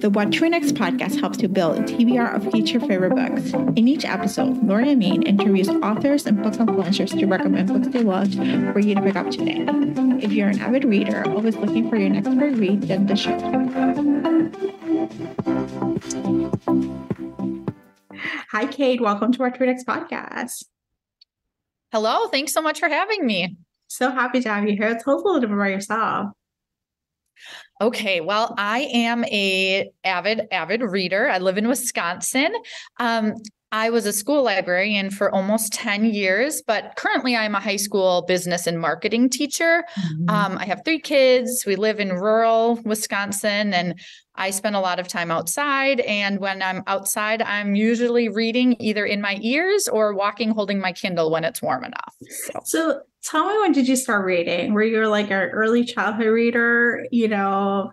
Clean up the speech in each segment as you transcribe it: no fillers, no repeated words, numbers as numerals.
The What to Next podcast helps you build a TBR of future favorite books. In each episode, Lori and Maine interviews authors and book influencers to recommend books they loved for you to pick up today. If you're an avid reader, always looking for your next great read, then the show. Hi, Kate. Welcome to our What to Next podcast. Hello. Thanks so much for having me. So happy to have you here. Tell us a little bit about yourself. Okay, well, I am a avid reader. I live in Wisconsin. I was a school librarian for almost 10 years, but currently I'm a high school business and marketing teacher. I have 3 kids. We live in rural Wisconsin, and I spend a lot of time outside. And when I'm outside, I'm usually reading either in my ears or walking, holding my Kindle when it's warm enough. So tell me, when did you start reading? Were you like an early childhood reader,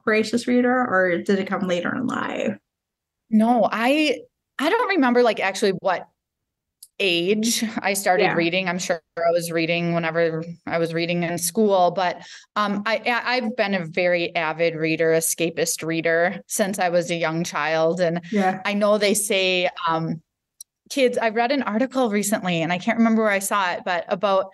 voracious reader, or did it come later in life? No, I don't remember actually what age I started reading. I'm sure I was reading whenever I was reading in school, but I've been a very avid reader, escapist reader since I was a young child. And I know they say kids, I read an article recently and I can't remember where I saw it, but about,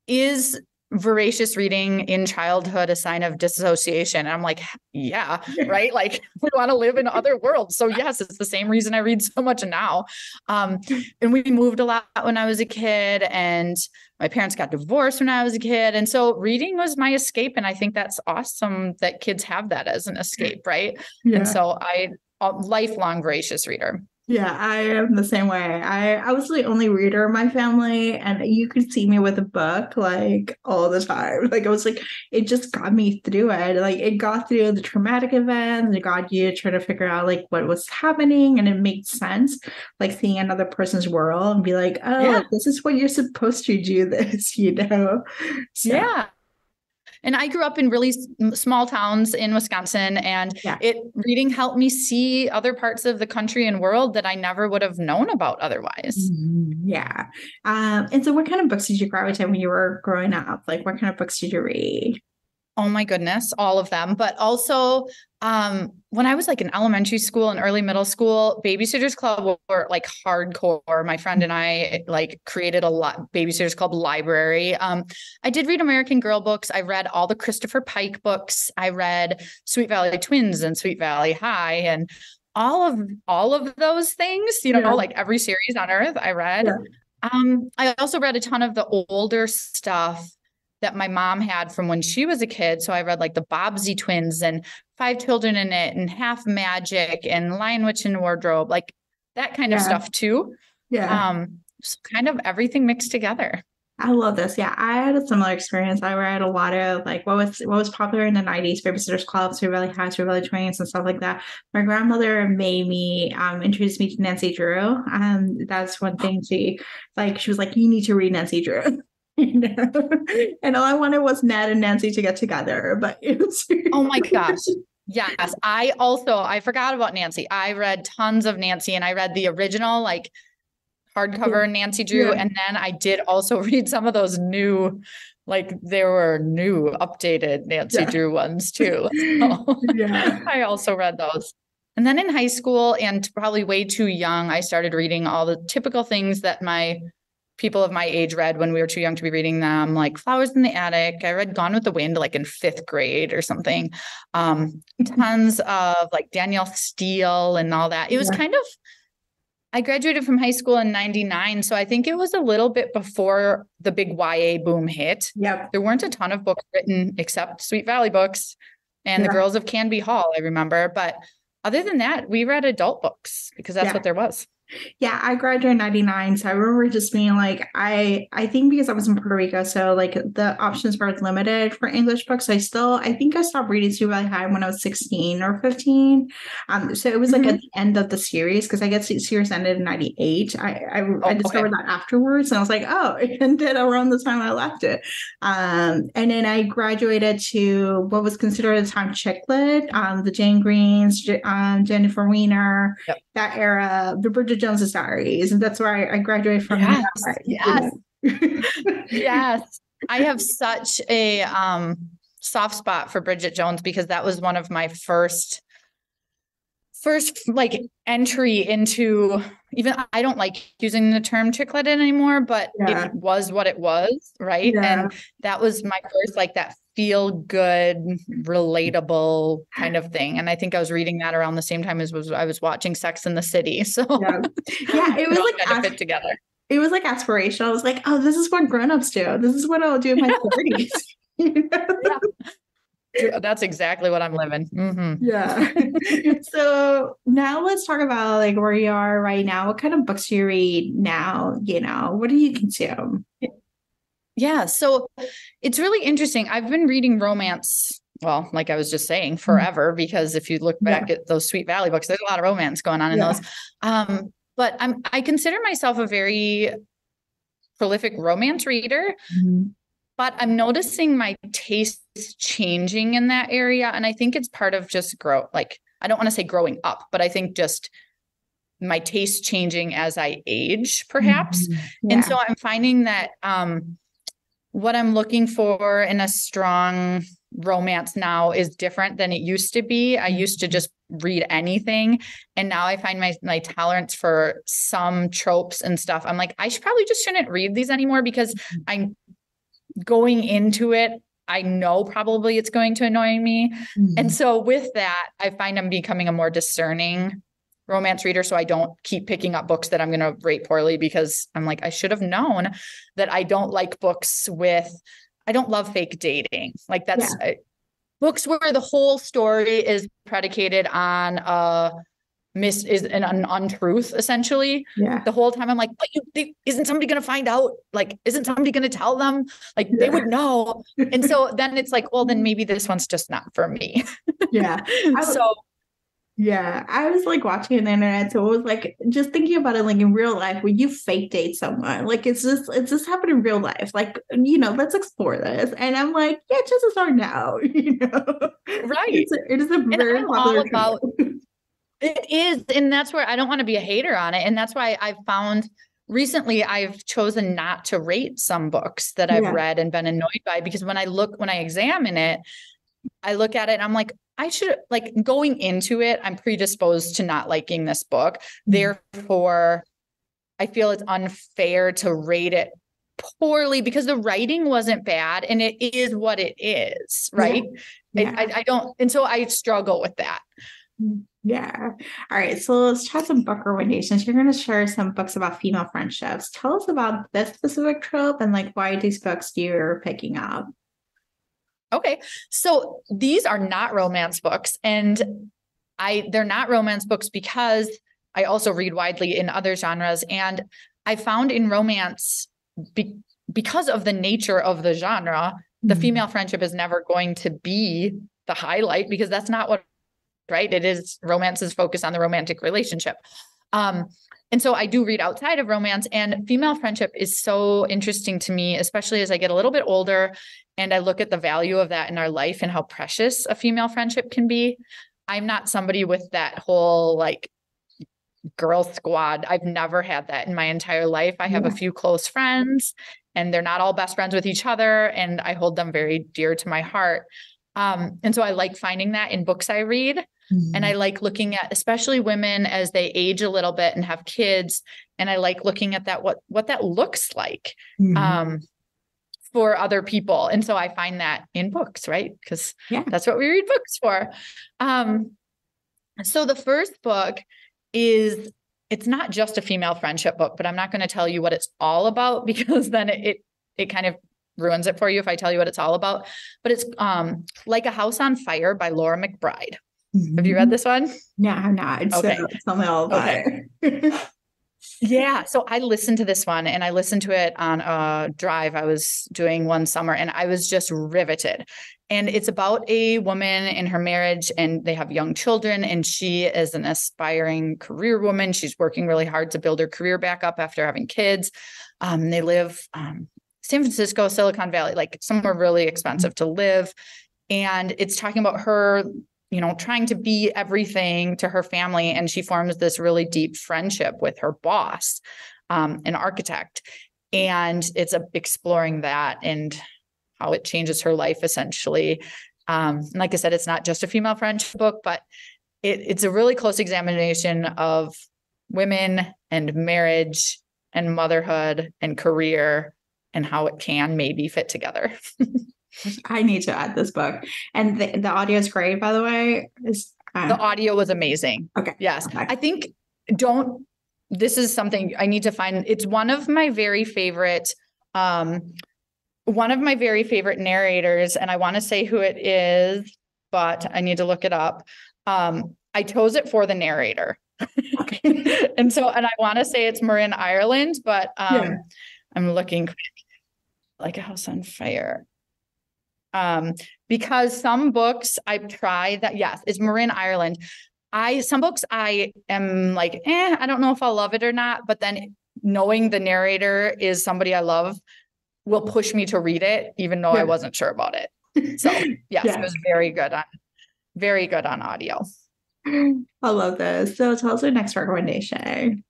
is voracious reading in childhood a sign of dissociation? And I'm like, yeah, right? We want to live in other worlds. So yes, it's the same reason I read so much now. And we moved a lot when I was a kid, and my parents got divorced when I was a kid. And so reading was my escape. And I think that's awesome that kids have that as an escape, right? Yeah. And so a lifelong voracious reader. Yeah, I am the same way. I was the only reader in my family, and you could see me with a book all the time. It just got me through it. It got through the traumatic events. It got you trying to figure out what was happening, and it made sense. Seeing another person's world and be like, oh, this is what you're supposed to do. This, So. Yeah. And I grew up in really small towns in Wisconsin, and reading helped me see other parts of the country and world that I never would have known about otherwise. Yeah. And so what kind of books did you gravitate when you were growing up? What kind of books did you read? Oh my goodness, all of them. But also when I was in elementary school and early middle school, Babysitters Club were hardcore. My friend and I created a Babysitters Club library. I did read American Girl books. I read all the Christopher Pike books. I read Sweet Valley Twins and Sweet Valley High, and all of those things, every series on Earth I read. Yeah. I also read a ton of the older stuff that my mom had from when she was a kid. So I read the Bobbsey Twins and 5 Children in It and Half Magic and Lion, Witch, and Wardrobe, that kind of stuff too. Yeah. So kind of everything mixed together. I love this. Yeah, I had a similar experience. I read a lot of what was popular in the 90s, Babysitters Club, Sweet Valley High, Sweet Valley Twins, and stuff like that. My grandmother made me introduce me to Nancy Drew. That's one thing she was like, you need to read Nancy Drew. And all I wanted was Ned and Nancy to get together, but it was oh my gosh. Yes. I forgot about Nancy. I read tons of Nancy, and I read the original hardcover Nancy Drew. Yeah. And then I did also read some of those new, there were new updated Nancy Drew ones too. So I also read those. And then in high school, and probably way too young, I started reading all the typical things that people of my age read when we were too young to be reading them, like Flowers in the Attic. I read Gone with the Wind in 5th grade or something. Tons of Danielle Steele and all that. It was I graduated from high school in 99. So I think it was a little bit before the big YA boom hit. Yep. There weren't a ton of books written except Sweet Valley books and The Girls of Canby Hall, I remember. But other than that, we read adult books because that's what there was. Yeah, I graduated in 99. So I remember just being I think because I was in Puerto Rico, so the options were limited for English books. I think I stopped reading Sweet Valley High when I was 16 or 15. So it was at the end of the series, because I guess the series ended in 98. I discovered that afterwards, and I was like, oh, it ended around the time I left it. And then I graduated to what was considered at the time chick lit, the Jane Greens, Jennifer Weiner, that era, the Bridget Jones's Diaries, and that's where I graduated from. Yes. Yes. I have such a soft spot for Bridget Jones because that was one of my first first like entry into, even I don't like using the term chick lit anymore, but it was what it was, right? And that was my first like that feel good, relatable kind of thing. And I think I was reading that around the same time as I was watching Sex and the City. So it was like kind of fit together. It was like aspirational. I was like, oh, this is what grown-ups do. This is what I'll do in my 30s. That's exactly what I'm living. Mm-hmm. So now let's talk about like where you are right now. What kind of books do you read now? What do you consume? Yeah. So it's really interesting. I've been reading romance. Well, like I was just saying, forever, because if you look back at those Sweet Valley books, there's a lot of romance going on in those. But I consider myself a very prolific romance reader, but I'm noticing my taste changing in that area. And I think it's part of just I don't want to say growing up, but I think just my taste changing as I age, perhaps. And so I'm finding that what I'm looking for in a strong romance now is different than it used to be. I used to just read anything. And now I find my tolerance for some tropes and stuff. I'm like, probably just shouldn't read these anymore, because I'm going into it. I know probably it's going to annoy me. And so with that, I find I'm becoming a more discerning romance reader. So I don't keep picking up books that I'm going to rate poorly, because I'm like, I should have known that I don't like books I don't love fake dating. Like that's books where the whole story is predicated on an untruth, essentially. The whole time I'm like, but isn't somebody going to find out? Like, isn't somebody going to tell them? Like they would know. And so then it's like, well, then maybe this one's just not for me. I was like watching on the internet, so it was like just thinking about it like in real life, when you fake date someone, like it's just happened in real life, like let's explore this. And I'm like, chances are no, right? It is a very popular about it is, and that's where I don't want to be a hater on it, and that's why I've found recently I've chosen not to rate some books that I've read and been annoyed by, because when I examine it, I look at it and I'm like, I should, like, going into it, I'm predisposed to not liking this book. Therefore, I feel it's unfair to rate it poorly, because the writing wasn't bad and it is what it is. Right. I don't. And so I struggle with that. Yeah. All right. So let's try some book recommendations. You're going to share some books about female friendships. Tell us about this specific trope and like why these books you're picking up. Okay. So these are not romance books, and they're not romance books because I also read widely in other genres. And I found in romance, because of the nature of the genre, the female friendship is never going to be the highlight, because that's not what, right? It is, romance is focused on the romantic relationship. And so I do read outside of romance, and female friendship is so interesting to me, especially as I get a little bit older and I look at the value of that in our life and how precious a female friendship can be. I'm not somebody with that whole like girl squad. I've never had that in my entire life. I have a few close friends, and they're not all best friends with each other, and I hold them very dear to my heart. And so I like finding that in books I read. And I like looking at, especially women as they age a little bit and have kids. And I like looking at that, what that looks like, for other people. And so I find that in books, right? Because that's what we read books for. So the first book it's not just a female friendship book, but I'm not going to tell you what it's all about, because then it kind of ruins it for you if I tell you what it's all about. But it's Like a House on Fire by Laura McBride. Have you read this one? No, I'm not. Okay. So tell me all about it. Yeah. So I listened to this one, and I listened to it on a drive I was doing one summer, and I was just riveted. And it's about a woman in her marriage, and they have young children, and she is an aspiring career woman. She's working really hard to build her career back up after having kids. They live San Francisco, Silicon Valley, like somewhere really expensive to live. And it's talking about her, trying to be everything to her family. And she forms this really deep friendship with her boss, an architect. And it's exploring that and how it changes her life, essentially. Like I said, it's not just a female friendship book, but it's a really close examination of women and marriage and motherhood and career and how it can maybe fit together. I need to add this book. And the audio is great, by the way. The audio was amazing. Okay. Yes. Okay. I think this is something I need to find. It's one of my very favorite narrators, and I want to say who it is, but I need to look it up. I chose it for the narrator. Okay. And I want to say it's Marin Ireland, but I'm looking quick, like a house on fire. Because some books I've tried that, yes, it's Marin Ireland. Some books I am like, I don't know if I'll love it or not, but then knowing the narrator is somebody I love will push me to read it, even though I wasn't sure about it. So yes, it was very good on audio. I love this. So tell us your next recommendation.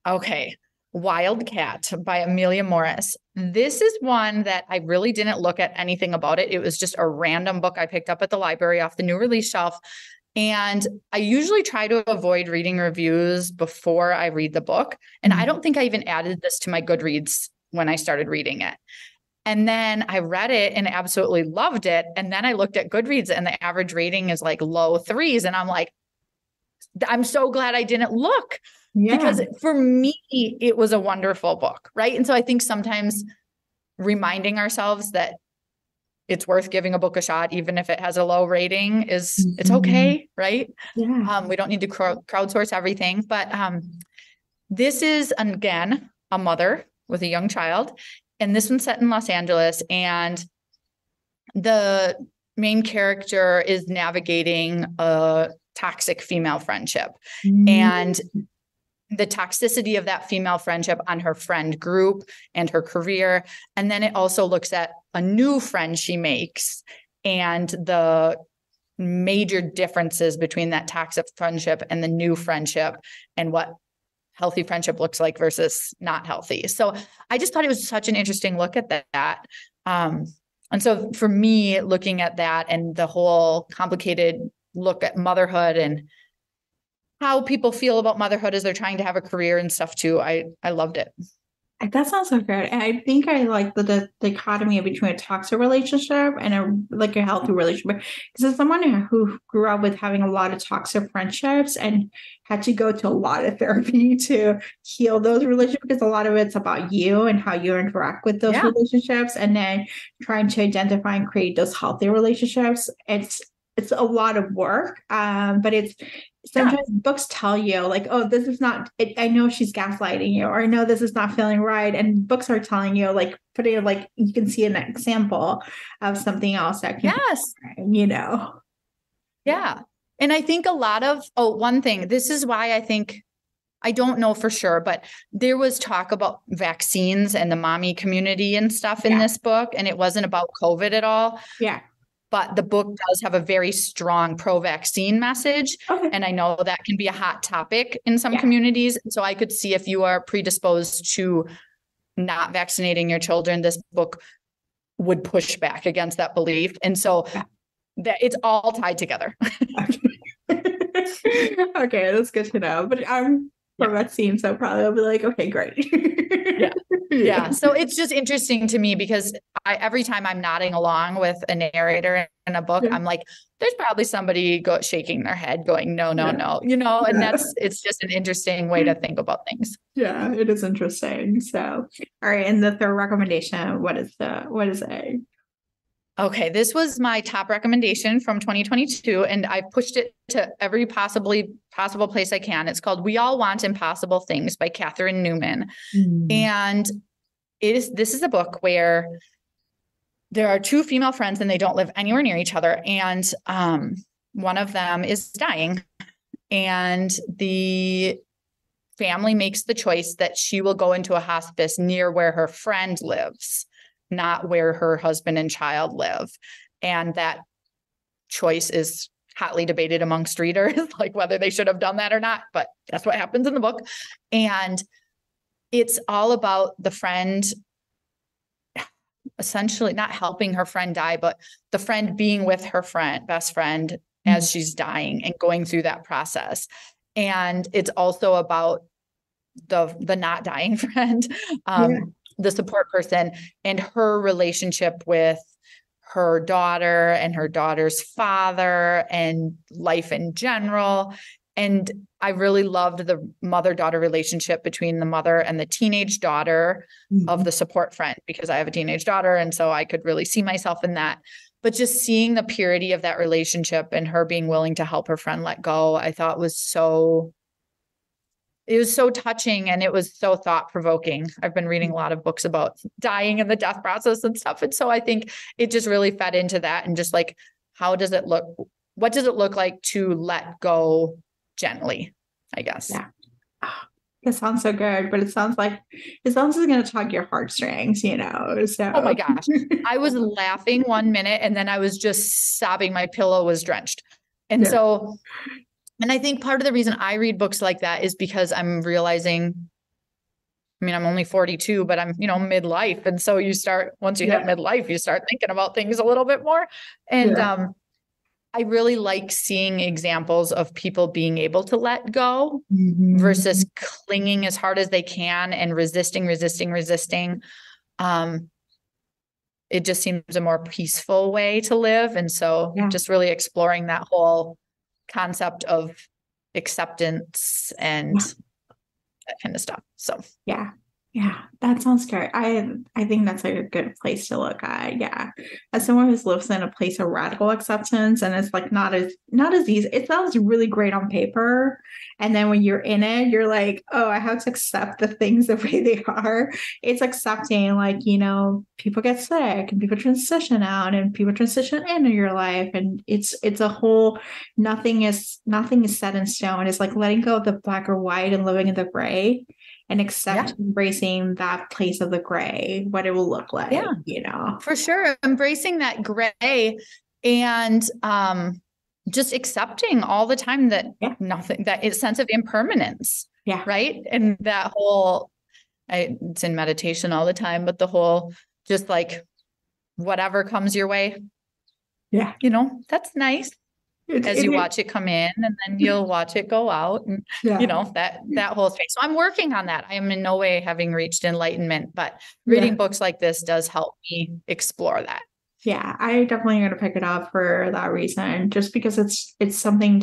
Okay. Wildcat by Amelia Morris. This is one that I really didn't look at anything about it. It was just a random book I picked up at the library off the new release shelf. And I usually try to avoid reading reviews before I read the book. And I don't think I even added this to my Goodreads when I started reading it. And then I read it and absolutely loved it. And then I looked at Goodreads and the average rating is like low 3s. And I'm like, I'm so glad I didn't look. Because for me, it was a wonderful book, right? And so I think sometimes reminding ourselves that it's worth giving a book a shot, even if it has a low rating, it's okay, right? Yeah. We don't need to crowdsource everything. But this is, again, a mother with a young child. And this one's set in Los Angeles. And the main character is navigating a toxic female friendship. And the toxicity of that female friendship on her friend group and her career. And then it also looks at a new friend she makes and the major differences between that toxic friendship and the new friendship and what healthy friendship looks like versus not healthy. So I just thought it was such an interesting look at that. And so for me, looking at that and the whole complicated look at motherhood and how people feel about motherhood as they're trying to have a career and stuff too. I loved it. That sounds so good. And I think I like the dichotomy between a toxic relationship and a healthy relationship. Because as someone who grew up with having a lot of toxic friendships and had to go to a lot of therapy to heal those relationships, because a lot of it's about you and how you interact with those relationships, and then trying to identify and create those healthy relationships. It's a lot of work, but it's sometimes books tell you like, oh, this is not, I know she's gaslighting you, or I know this is not feeling right. And books are telling you, like, putting it like, you can see an example of something else that can, Yeah. And I think a lot of, one thing, this is why I think, I don't know for sure, but there was talk about vaccines and the mommy community and stuff in this book. And it wasn't about COVID at all. Yeah. But the book does have a very strong pro-vaccine message. Okay. And I know that can be a hot topic in some communities. So I could see if you are predisposed to not vaccinating your children, this book would push back against that belief. And so that it's all tied together. Okay, that's good to know. But I'm pro-vaccine, so probably I'll be like, okay, great. Yeah. So it's just interesting to me because every time I'm nodding along with a narrator in a book, I'm like, there's probably somebody shaking their head going, no, and it's just an interesting way to think about things. Yeah, it is interesting. So, all right. And the third recommendation, what is it? Okay, this was my top recommendation from 2022, and I pushed it to every possible place I can. It's called We All Want Impossible Things by Catherine Newman. And this is a book where there are two female friends and they don't live anywhere near each other. And one of them is dying. And the family makes the choice that she will go into a hospice near where her friend lives, not where her husband and child live. And that choice is hotly debated amongst readers, like whether they should have done that or not, but that's what happens in the book. And it's all about the friend essentially not helping her friend die, but the friend being with her best friend as she's dying and going through that process. And it's also about the not dying friend, the support person, and her relationship with her daughter and her daughter's father and life in general. And I really loved the mother-daughter relationship between the mother and the teenage daughter of the support friend, because I have a teenage daughter. And so I could really see myself in that. But just seeing the purity of that relationship and her being willing to help her friend let go, I thought it was so touching, and it was so thought-provoking. I've been reading a lot of books about dying and the death process and stuff. And so I think it just really fed into that, and just like, how does it look? What does it look like to let go gently, I guess? Yeah. It sounds so good, but it sounds like it's going to tug your heartstrings, so. Oh my gosh. I was laughing 1 minute and then I was just sobbing. My pillow was drenched. And so, and I think part of the reason I read books like that is because I'm realizing, I mean, I'm only 42, but I'm, midlife. And so once you hit midlife, you start thinking about things a little bit more. And, I really like seeing examples of people being able to let go versus clinging as hard as they can and resisting. It just seems a more peaceful way to live. And so just really exploring that whole concept of acceptance and that kind of stuff. So, yeah, that sounds good. I think that's like a good place to look at. Yeah. As someone who's lives in a place of radical acceptance, and it's like not as easy. It sounds really great on paper. And then when you're in it, you're like, oh, I have to accept the things the way they are. It's accepting, like, people get sick and people transition out and people transition into your life. And it's a whole, nothing is set in stone. It's like letting go of the black or white and living in the gray. And embracing that place of the gray, what it will look like, For sure. Embracing that gray and just accepting all the time that nothing, that is sense of impermanence. Yeah. Right. And that whole, it's in meditation all the time, but the whole, just like whatever comes your way. Yeah. That's nice. As you watch it come in, and then you'll watch it go out, and that whole space. So I'm working on that. I am in no way having reached enlightenment, but reading books like this does help me explore that. Yeah, I definitely going to pick it up for that reason, just because it's something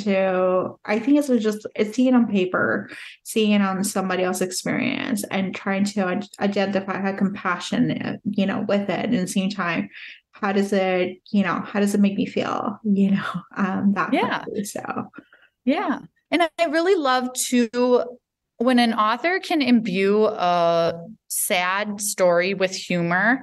I think it's seeing on paper, seeing on somebody else's experience, and trying to identify how compassionate, with it. And at the same time, how does it make me feel, that way, so. Yeah. And I really love when an author can imbue a sad story with humor.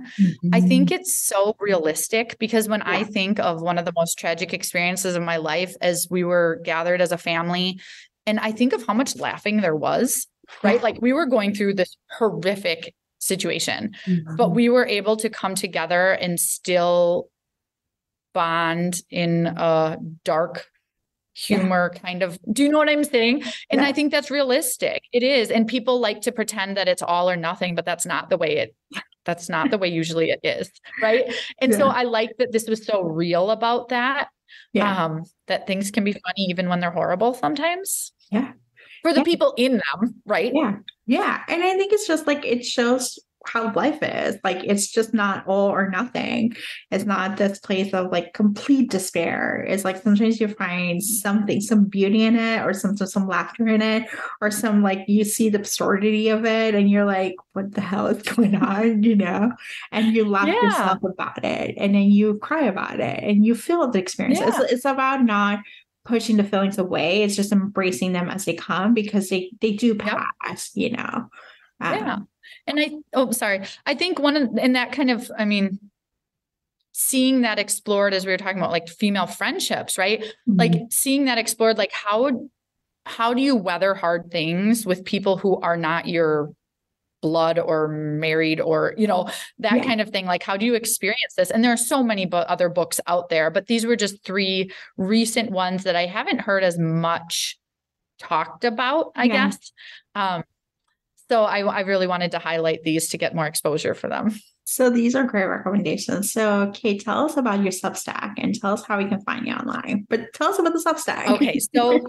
I think it's so realistic, because when I think of one of the most tragic experiences of my life, as we were gathered as a family, and I think of how much laughing there was, right? Like, we were going through this horrific situation, but we were able to come together and still bond in a dark humor kind of, do you know what I'm saying? And I think that's realistic. It is. And people like to pretend that it's all or nothing, but that's not the way usually it is. Right. And so I like that this was so real about that, that things can be funny even when they're horrible sometimes. Yeah. For the people in them. Right. Yeah. Yeah. And I think it's just like, it shows how life is. Like, it's just not all or nothing. It's not this place of like complete despair. It's like, sometimes you find some beauty in it, or some laughter in it, or some, like, you see the absurdity of it and you're like, what the hell is going on? And you laugh yourself about it, and then you cry about it, and you feel the experience. It's about not pushing the feelings away. It's just embracing them as they come, because they do pass, And I think seeing that explored, as we were talking about, like, female friendships, right? Like, seeing that explored, like, how do you weather hard things with people who are not your blood or married, or, that kind of thing. Like, how do you experience this? And there are so many other books out there, but these were just 3 recent ones that I haven't heard as much talked about, I guess. So I really wanted to highlight these to get more exposure for them. So these are great recommendations. So Kate, tell us about your Substack and tell us how we can find you online. But tell us about the Substack. Okay, so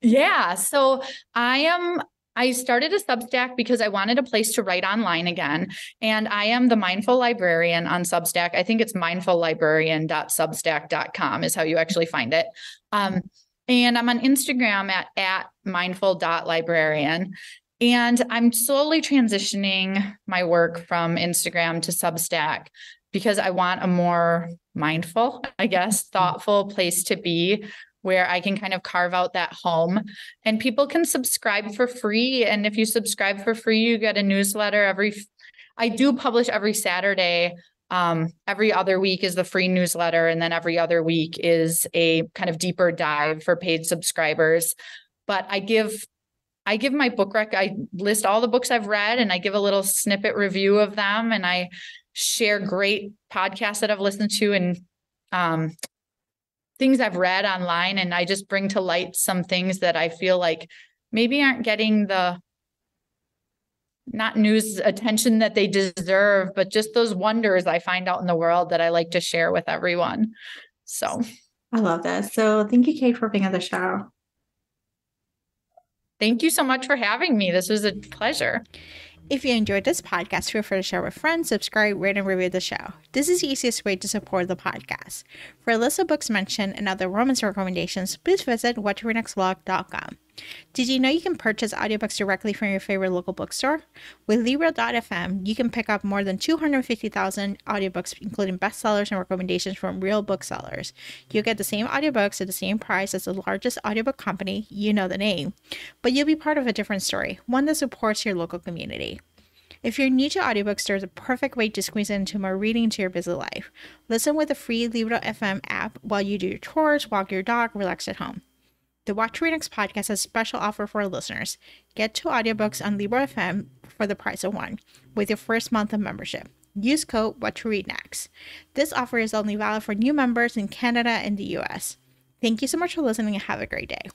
yeah, so I started a Substack because I wanted a place to write online again. And I am the Mindful Librarian on Substack. I think it's mindfullibrarian.substack.com is how you actually find it. And I'm on Instagram at mindful.librarian. And I'm slowly transitioning my work from Instagram to Substack because I want a more mindful, I guess, thoughtful place to be where I can kind of carve out that home, and people can subscribe for free. And if you subscribe for free, you get a newsletter I do publish every Saturday. Every other week is the free newsletter. And then every other week is a kind of deeper dive for paid subscribers. But I give my book I list all the books I've read, and I give a little snippet review of them. And I share great podcasts that I've listened to and, things I've read online, and I just bring to light some things that I feel like maybe aren't getting the not news attention that they deserve, but just those wonders I find out in the world that I like to share with everyone. So I love that. So thank you, Kate, for being on the show. Thank you so much for having me. This was a pleasure. If you enjoyed this podcast, feel free to share with friends, subscribe, rate, and review the show. This is the easiest way to support the podcast. For a list of books mentioned and other romance recommendations, please visit whattoreadnextblog.com. Did you know you can purchase audiobooks directly from your favorite local bookstore? With Libro.fm, you can pick up more than 250,000 audiobooks, including bestsellers and recommendations from real booksellers. You'll get the same audiobooks at the same price as the largest audiobook company, you know the name, but you'll be part of a different story, one that supports your local community. If you're new to audiobooks, there's a perfect way to squeeze into more reading into your busy life. Listen with the free Libro.fm app while you do your chores, walk your dog, relax at home. The What to Read Next podcast has a special offer for our listeners. Get 2 audiobooks on Libro.fm for the price of 1 with your first month of membership. Use code WhatToReadNext. This offer is only valid for new members in Canada and the US. Thank you so much for listening and have a great day.